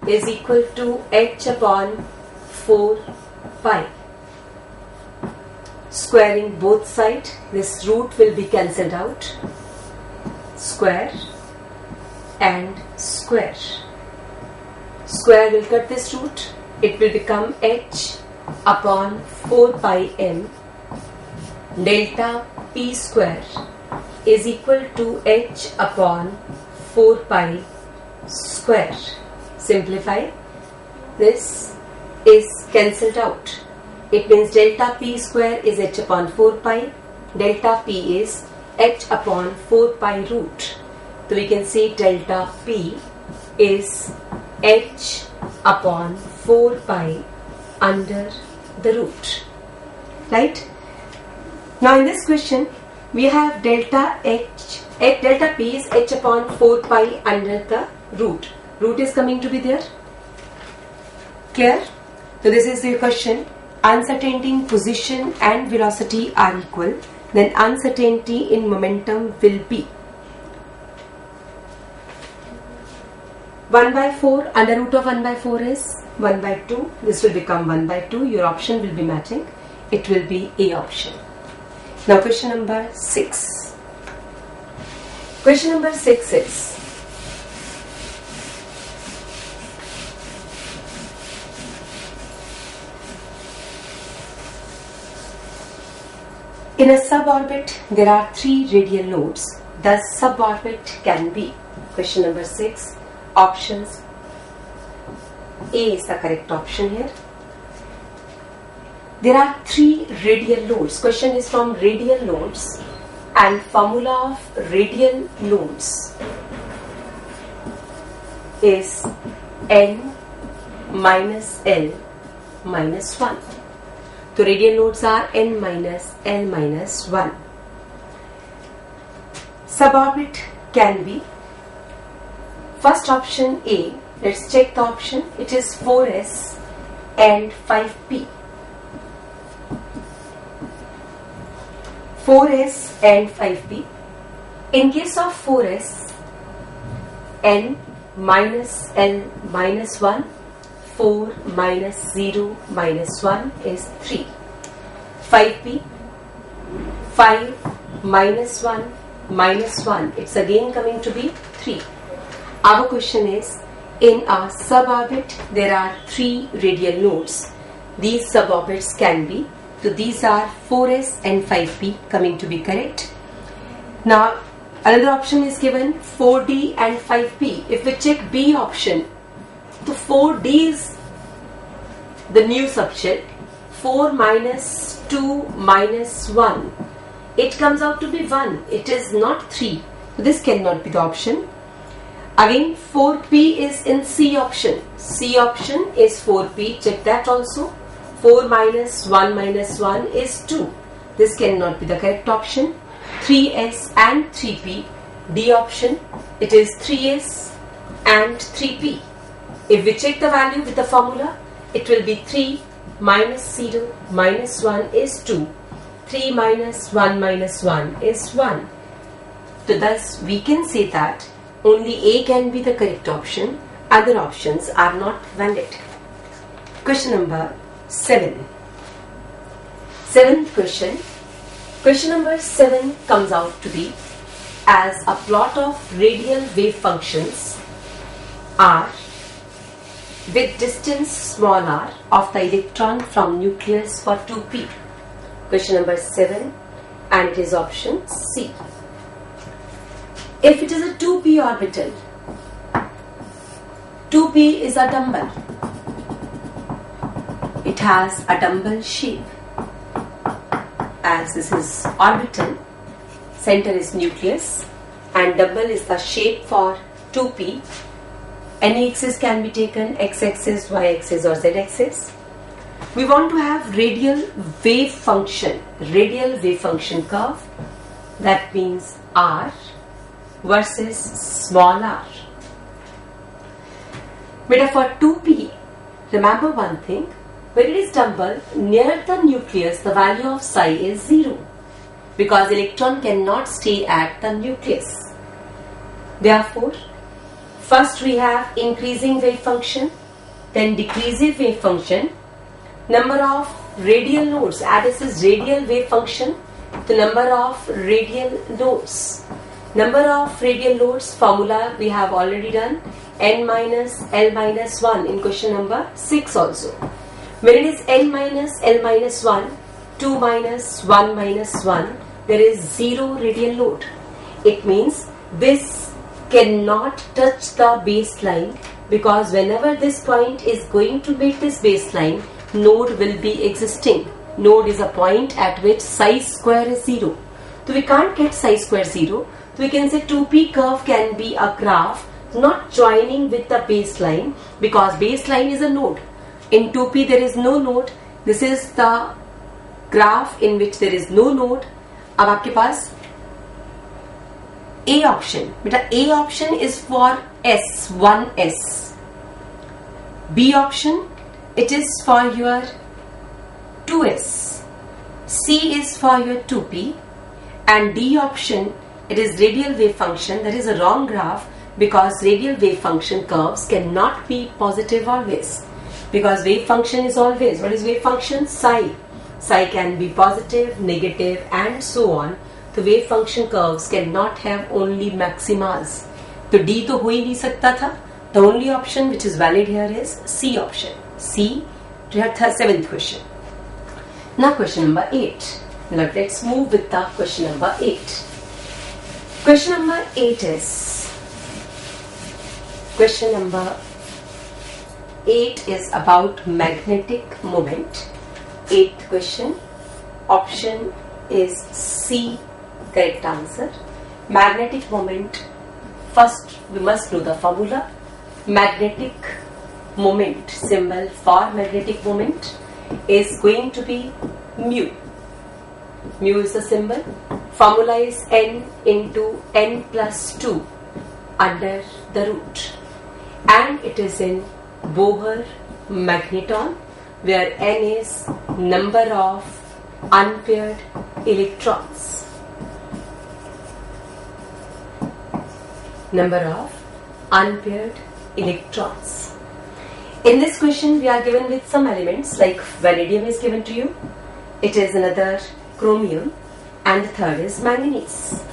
is equal to h upon 4 pi. Squaring both sides, this root will be cancelled out. Square and square. Square will cut this root. It will become h upon 4 pi m. Delta p square is equal to h upon 4 pi square. Simplify. This is cancelled out. It means delta p square is h upon 4 pi. Delta p is h upon 4 pi root. So we can say delta p is h upon 4 pi under the root. Right? Now in this question we have delta p is h upon 4 pi under the root. Root is coming to be there. Clear? So this is the question. Uncertainty in position and velocity are equal. Then uncertainty in momentum will be 1 by 4. Under root of 1 by 4 is 1 by 2. This will become 1 by 2. Your option will be matching. It will be A option. Now question number 6. Question number 6 is, in a suborbit there are 3 radial nodes. The suborbit can be, question number 6, options. A is the correct option here. There are 3 radial nodes. Question is from radial nodes, and formula of radial nodes is n minus L minus 1. So radial nodes are n minus L minus 1. Suborbit can be, first option A. Let's check the option. It is 4s and 5p. 4s and 5p. In case of 4s, n minus L minus 1, 4 minus 0 minus 1 is 3. 5p, 5 minus 1 minus 1, it's again coming to be 3. Our question is, in a suborbit there are 3 radial nodes. These suborbits can be, so these are 4s and 5p coming to be correct. Now another option is given, 4d and 5p. If we check B option, so 4d is the new subject. 4 minus 2 minus 1, it comes out to be 1. It is not 3. So this cannot be the option. Again 4p is in C option. C option is 4p. Check that also. 4 minus 1 minus 1 is 2. This cannot be the correct option. 3s and 3p. D option. It is 3s and 3p. If we check the value with the formula, it will be 3 minus 0 minus 1 is 2. 3 minus 1 minus 1 is 1. So thus we can say that only A can be the correct option. Other options are not valid. Question number 7. Seventh question. Question number 7 comes out to be as a plot of radial wave functions R with distance small r of the electron from nucleus for 2p. Question number 7, and it is option C. If it is a 2p orbital, 2p is a dumbbell. It has a dumbbell shape. As this is orbital, center is nucleus, and dumbbell is the shape for 2p. Any axis can be taken, x-axis, y-axis or z-axis. We want to have radial wave function curve. That means r versus small r. But for 2p, remember one thing, when it is dumbbell, near the nucleus the value of psi is 0 because electron cannot stay at the nucleus. Therefore, First we have increasing wave function, then decreasing wave function, number of radial nodes, this is radial wave function, the number of radial nodes. Number of radial nodes formula we have already done, n minus L minus 1 in question number 6 also. When it is n minus L minus 1, 2 minus 1 minus 1, there is 0 radial node. It means this cannot touch the baseline, because whenever this point is going to meet this baseline, node will be existing. Node is a point at which psi square is 0. So we can't get psi square 0. So we can say 2p curve can be a graph not joining with the baseline, because baseline is a node. In 2p there is no node. This is the graph in which there is no node. अब आपके पास A option, बेटा A option is for S, 1S. B option, it is for your 2S. C is for your 2p. And D option, it is radial wave function. That is a wrong graph, because radial wave function curves cannot be positive always. Because wave function is always, what is wave function? Psi. Psi can be positive, negative and so on. The wave function curves cannot have only maximas. So D to ho hi nahi sakta tha. The only option which is valid here is C option. C, seventh question. Now question number 8. Now let's move with the question number 8. Question number 8 is, question number 8 is about magnetic moment. 8th question, option is C, correct answer. Magnetic moment, first we must know the formula. Magnetic moment, symbol for magnetic moment is going to be mu. Mu is the symbol. Formula is n into n plus 2 under the root, and it is in Bohr magneton, where n is number of unpaired electrons. Number of unpaired electrons. In this question we are given with some elements, like vanadium is given to you, it is another chromium, and the third is manganese.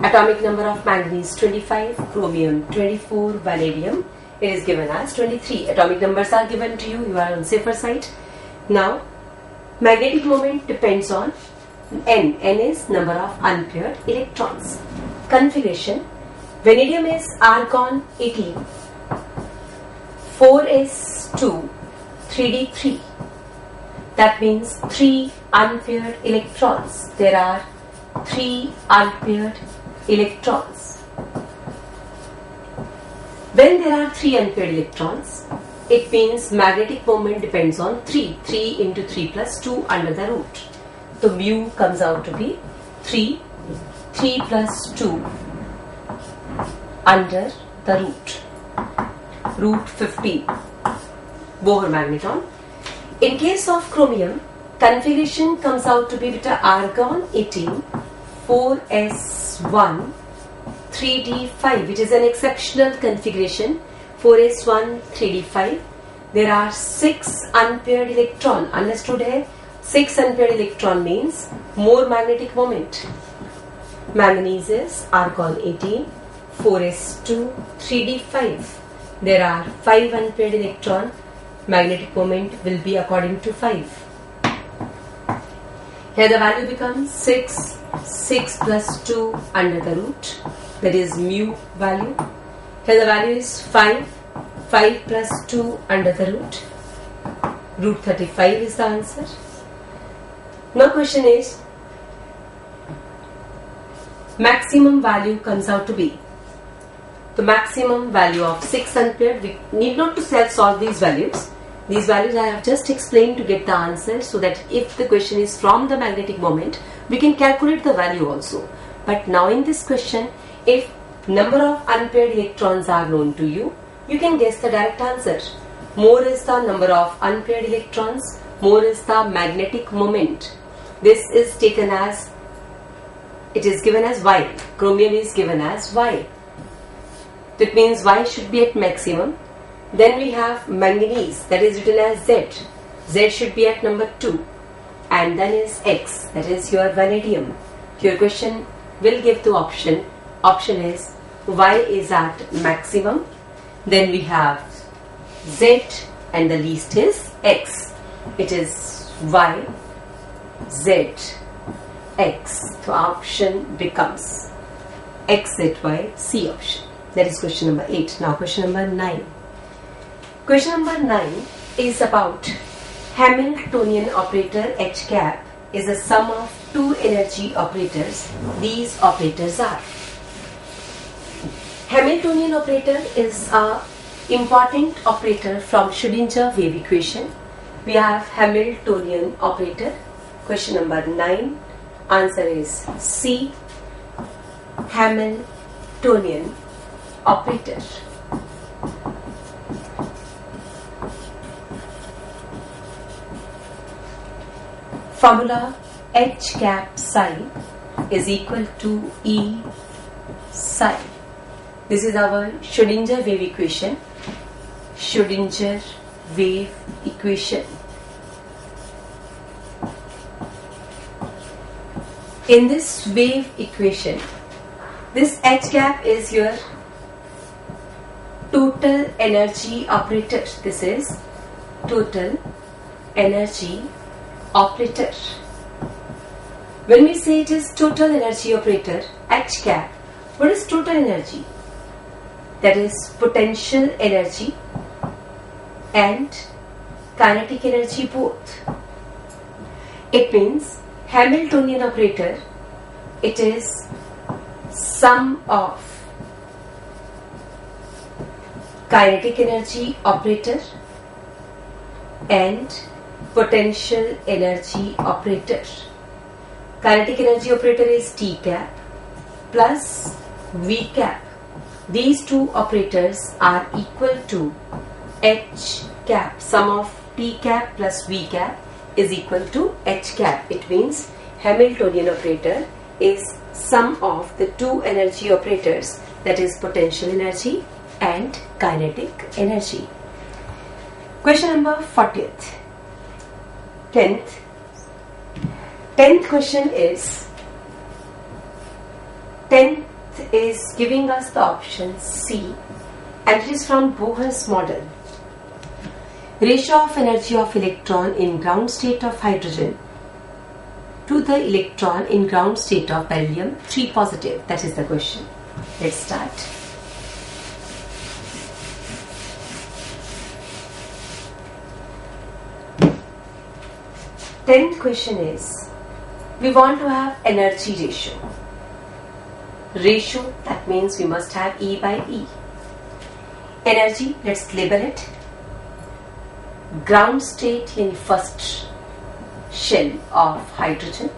Atomic number of manganese 25, chromium 24, vanadium it is given as 23. Atomic numbers are given to you, you are on safer side. Now magnetic moment depends on n. N is number of unpaired electrons. Configuration, vanadium is argon 18, 4s2, 3d3. That means 3 unpaired electrons. There are 3 unpaired electrons. When there are 3 unpaired electrons, it means magnetic moment depends on 3. 3 into 3 plus 2 under the root. So mu comes out to be 3. 3 plus 2 under the root. Root 15. Bohr magneton. In case of chromium, configuration comes out to be beta argon 18, 4s1, 3d5, which is an exceptional configuration. 4s1, 3d5. There are 6 unpaired electron. Understood hai? 6 unpaired electron means more magnetic moment. Manganese is argon 18, 4s2, 3d5. There are 5 unpaired electron. Magnetic moment will be according to 5. Here the value becomes 6. 6 plus 2 under the root. That is mu value. Here the value is 5. 5 plus 2 under the root. Root 35 is the answer. Now question is, maximum value comes out to be. The maximum value of 6 unpaired, we need not to self-solve these values. These values I have just explained to get the answer, so that if the question is from the magnetic moment, we can calculate the value also. But now in this question, if number of unpaired electrons are known to you, you can guess the direct answer. More is the number of unpaired electrons, more is the magnetic moment. This is taken as, it is given as Y. Chromium is given as Y. It means Y should be at maximum. Then we have manganese, that is written as Z. Z should be at number 2. And then is X, that is your vanadium. Your question will give the option. Option is Y is at maximum. Then we have Z and the least is X. It is Y, Z, X. So option becomes X, Z, Y, C option. That is question number 8. Now question number 9. Question number 9 is about Hamiltonian operator H cap is a sum of two energy operators. These operators are. Hamiltonian operator is a important operator from Schrödinger wave equation. We have Hamiltonian operator. Question number 9. Answer is C. Hamiltonian operator. Formula H cap psi is equal to E psi. This is our Schrödinger wave equation. Schrödinger wave equation. In this wave equation, this H cap is your total energy operator. This is total energy operator. When we say it is total energy operator, H cap, what is total energy? That is potential energy and kinetic energy both. It means Hamiltonian operator, it is sum of kinetic energy operator and potential energy operator. Kinetic energy operator is T cap plus V cap. These two operators are equal to H cap. Sum of T cap plus V cap is equal to H cap. It means Hamiltonian operator is sum of the two energy operators, that is potential energy and kinetic energy. Question number 40th. 10th question is, 10th is giving us the option C, and it is from Bohr's model. Ratio of energy of electron in ground state of hydrogen to the electron in ground state of beryllium 3 positive. That is the question. Let's start. Tenth question is, we want to have energy ratio. Ratio, that means we must have E by E. Energy, let's label it. Ground state in first shell of hydrogen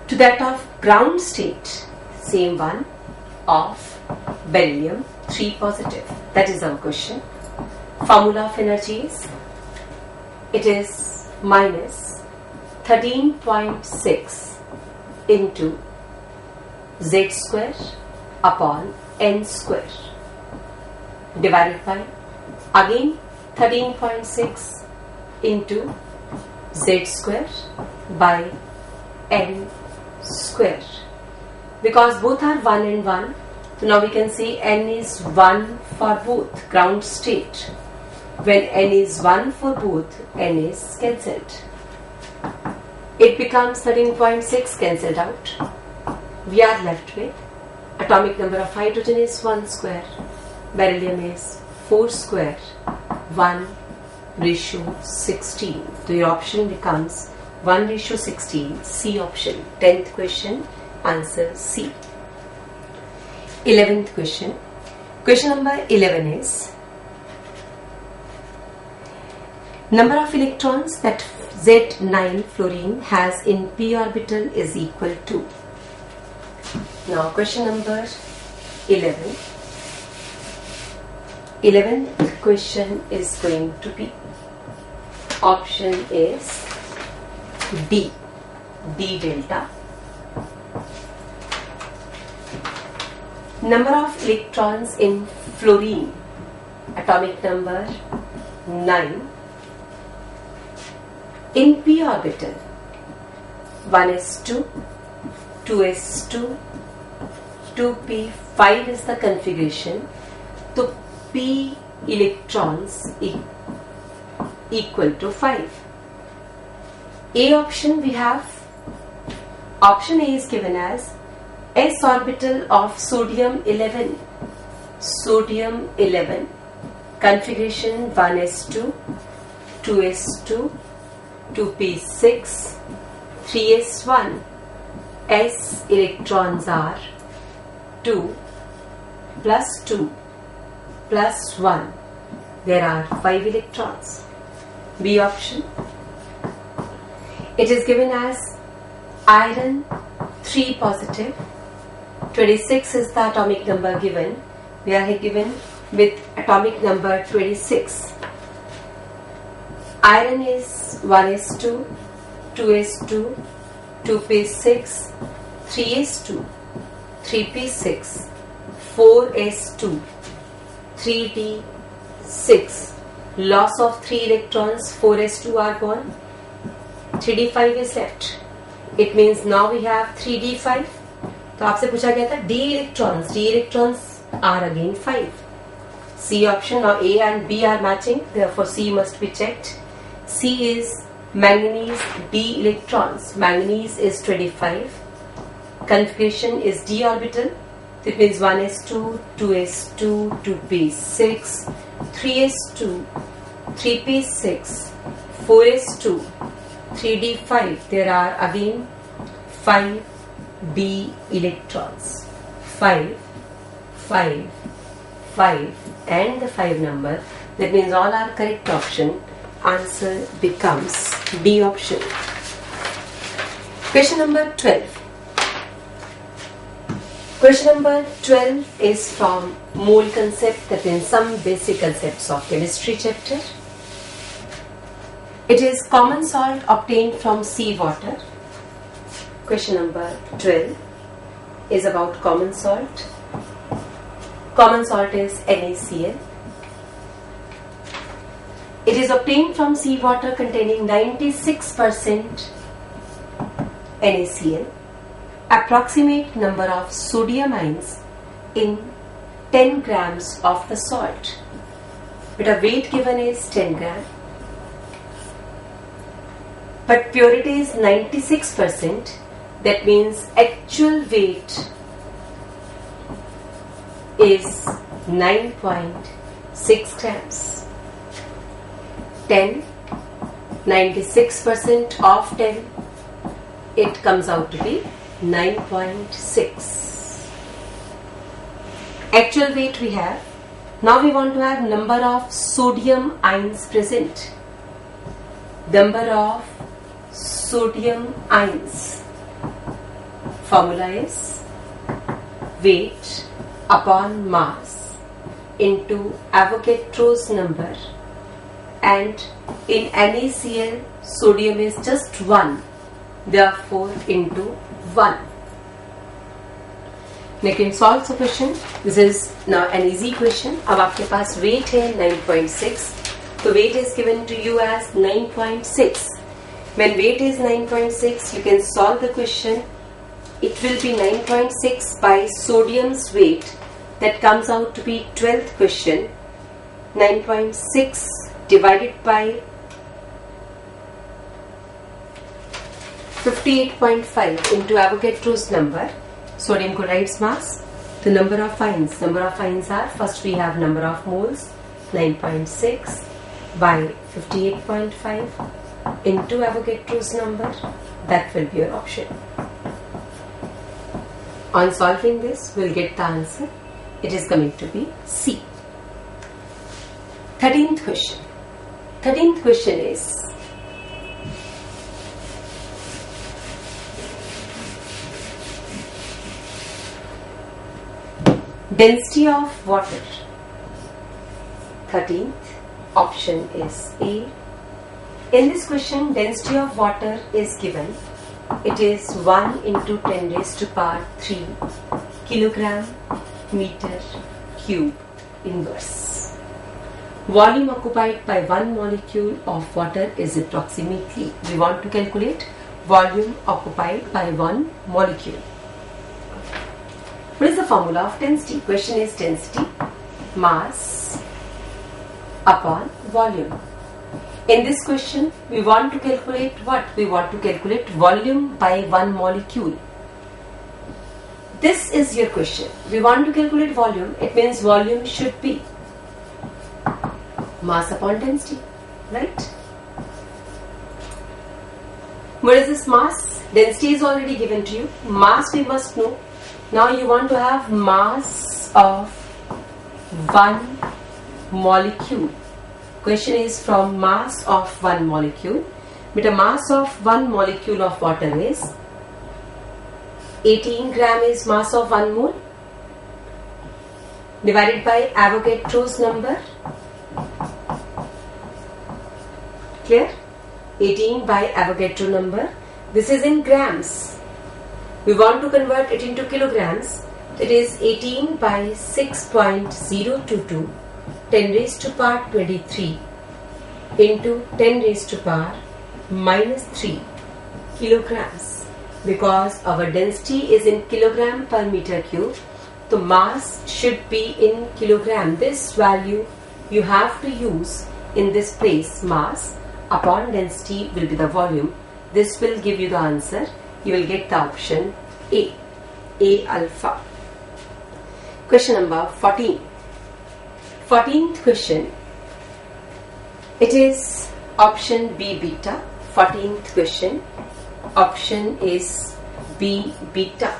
to that of ground state, same one, of beryllium 3 positive. That is our question. Formula of energy is, it is minus 13.6 into Z square upon N square divided by again 13.6 into Z square by N square. Because both are 1 and 1, so now we can say N is 1 for both ground state. When N is 1 for both, N is cancelled. It becomes 13.6 cancelled out. We are left with atomic number of hydrogen is 1 square, beryllium is 4 square, 1:16. So your option becomes 1:16, C option. 10th question, answer C. 11th question. Question number 11 is, number of electrons that Z9 fluorine has in p orbital is equal to. Now question number 11. 11th question is going to be, option is D, D delta. Number of electrons in fluorine, atomic number 9. In p orbital, 1s2, 2s2, 2p, 5 is the configuration. So p electrons equal to 5. A option we have, option A is given as s orbital of sodium 11. Sodium 11, configuration 1s2, 2s2, 2p6, 3s1. S electrons are 2 plus 2 plus 1. There are 5 electrons. B option. It is given as iron 3 positive. 26 is the atomic number given. We are given with atomic number 26. Iron is 1s2, 2s2, 2p6, 3s2, 3p6, 4s2, 3d6. Loss of 3 electrons, 4s2 are gone. 3d5 is left. It means now we have 3d5. तो आपसे पूछा गया था d electrons are again 5. C option. Now A and B are matching, therefore C must be checked. C is manganese d electrons. Manganese is 25. Configuration is d orbital. It means 1s2, 2s2, 2p6, 3s2, 3p6, 4s2, 3d5. There are again 5 b electrons. 5, 5, 5 and the 5 number. That means all are correct option. Answer becomes B option. Question number 12. Question number 12 is from mole concept, that means some basic concepts of chemistry chapter. It is common salt obtained from sea water. Question number 12 is about common salt. Common salt is NaCl. It is obtained from seawater containing 96% NaCl. Approximate number of sodium ions in 10 grams of the salt. But a weight given is 10 gram. But purity is 96%. That means actual weight is 9.6 grams. 10, 96% of 10, it comes out to be 9.6. Actual weight we have. Now we want to have number of sodium ions present. Number of sodium ions. Formula is weight upon mass into Avogadro's number, and in NaCl sodium is just 1, therefore into 1. Now can solve the question. This is now an easy question. अब आपके पास weight है 9.6, तो weight is given to you as 9.6. When weight is 9.6, you can solve the question. It will be 9.6 by sodium's weight. That comes out to be 12th question. 9.6 divided by 58.5 into Avogadro's number. Sodium chloride's mass. The number of ions. Number of ions are, first we have number of moles, 9.6 by 58.5 into Avogadro's number. That will be your option. On solving this, we'll get the answer. It is coming to be C. 13th question. 13th question is, density of water. 13th option is A. In this question, density of water is given. It is 1 into 10 raised to power 3 kilogram meter cube inverse. Volume occupied by one molecule of water is approximately. We want to calculate volume occupied by one molecule. What is the formula of density? Question is density, mass upon volume. In this question, we want to calculate what? We want to calculate volume by one molecule. This is your question. We want to calculate volume. It means volume should be mass upon density, right? What is this mass? Density is already given to you. Mass we must know. Now you want to have mass of one molecule. Question is from mass of one molecule. But a mass of one molecule of water is 18 gram is mass of 1 mole divided by Avogadro's number. Clear? 18 by Avogadro number. This is in grams. We want to convert it into kilograms. It is 18 by 6.022 10 raised to power 23 into 10 raised to power minus 3 kilograms. Because our density is in kilogram per meter cube, the mass should be in kilogram. This value you have to use in this place. Mass upon density will be the volume. This will give you the answer. You will get the option A alpha. Question number 14. 14th question. It is option B beta. 14th question. Option is B beta.